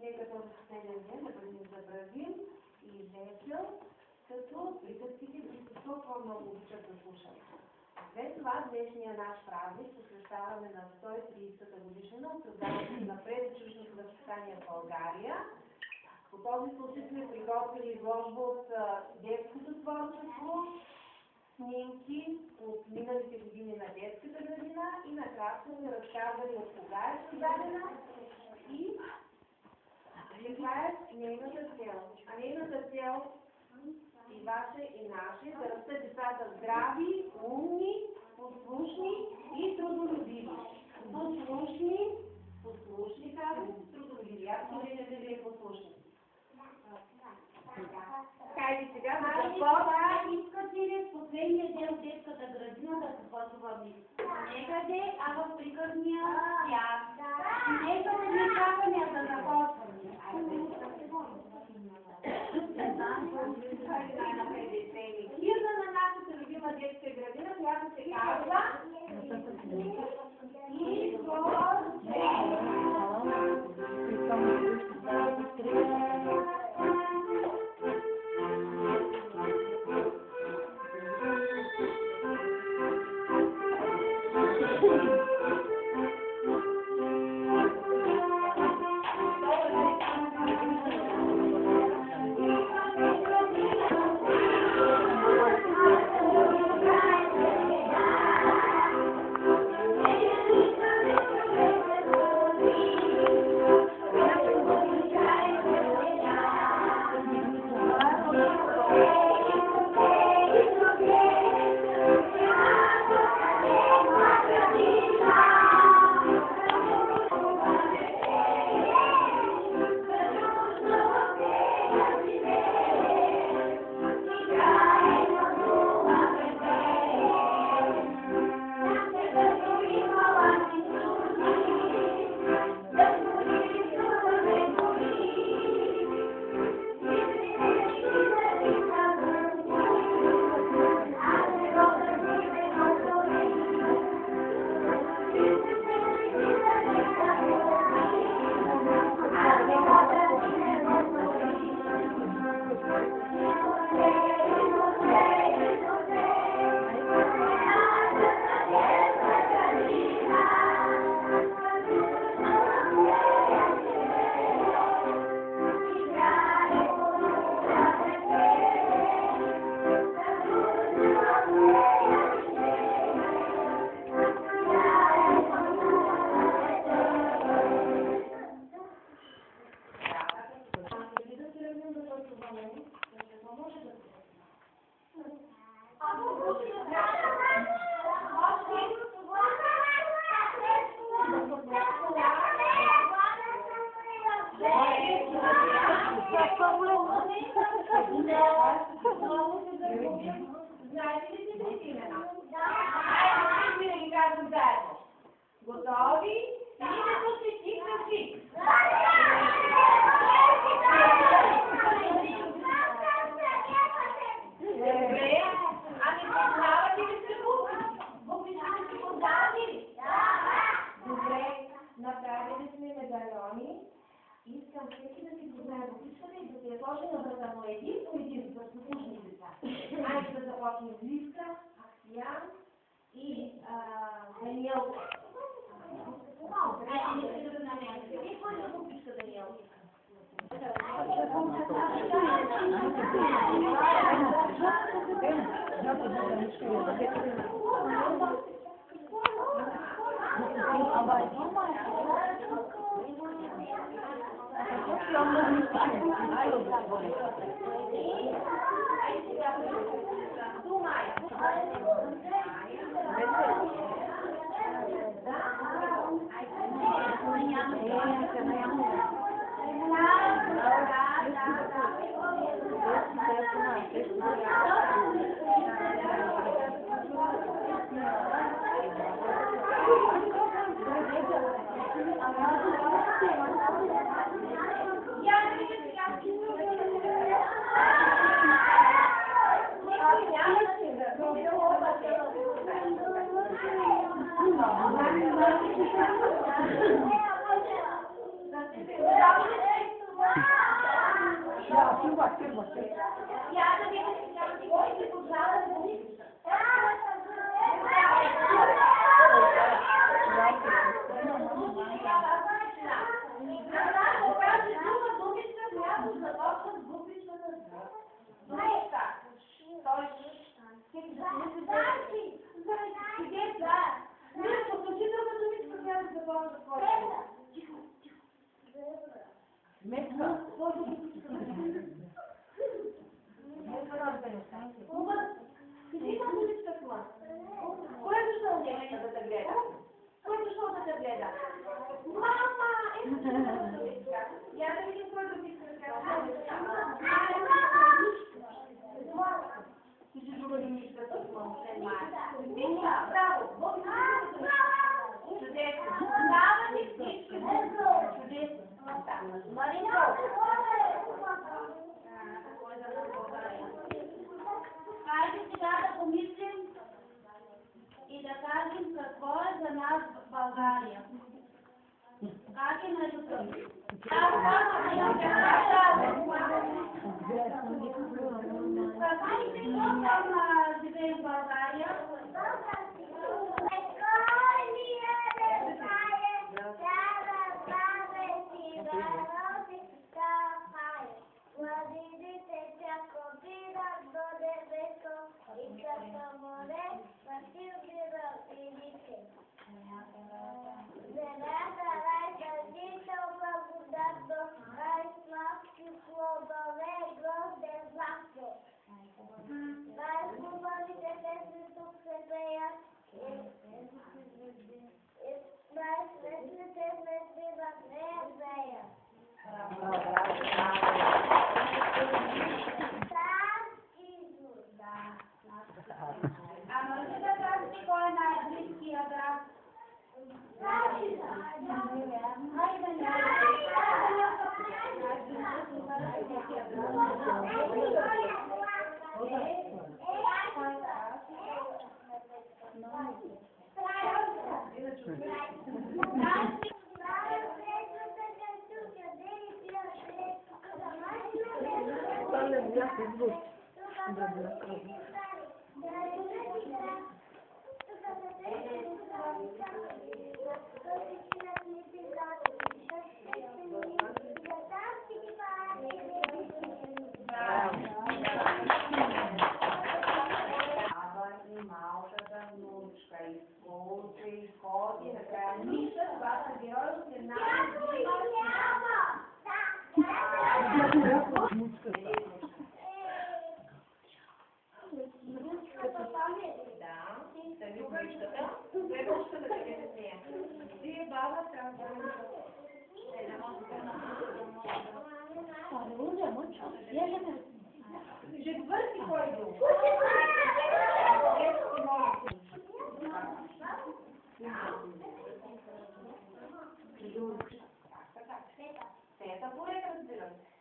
Нека този последен ден да бъдем забравим и весел, като приказките, които толкова много обичат да слушат. След това днешния наш празник посвещаваме на 130-та годишнина от създаването на предучилищното възпитание в България. По този случай сме приготвили изложба от детското творчество, снимки от миналите години на детската градина и накратко сме разказали от кога е създадена и каква е нейната цел. А нейната цел и ваше, и наше, да растат децата здрави, умни, послушни и трудолюбиви. Послушни, казвам, трудолюбиви. Аз не да ви е послушни. Хайде сега да започва. Искате ли в последния ден от детската градина да се пътуваме некъде, а в приказния свят? Нека да не чакаме да започваме. Химна на нашата любима детска градина, която се казва знаете ли си да имена? Винаги казвам заедно. Готови? Името си ти кажи. Добре. Ами познавате ли се буквичките си познавате ли? Добре. Направили сме медальони. Искам всеки да си познае буквичката и да се я сложи на врата, но един по един, за послушни деца. Айде да започнем с Лиска, Аксиян и Даниел. Айде да се намерим. Къде е буквичка Даниел? Я да видя, кой се познава с бубичка. Ако каже дума думичка, която започва с буквичката З. Думичка. Той Къде за? Не, послушай друга думичка, която започва с твоя. Тихо, тихо. Метка. Ума, къде има думичка с ма? Кой е дошъл нещо да те гледа? Кой е дошъл да те гледа? Мама! Ето че има думичка. Я да видим кой думичка трябва да ти си друга думичка с ма, освен майка. Браво! Чудесно! Дава ти всички! Чудесно! Маринко! Хайде сега да помислим и да кажем какво е за нас България. Как е между първи? Какви си там живее в България? А може да кажете кой е най-близкият град? Изходи, накрая Миша, това са герои от една Сами обичката, следващата да кажете с нея. Вие баба трябва да четвърти кой е бил? Сета поред разбирам.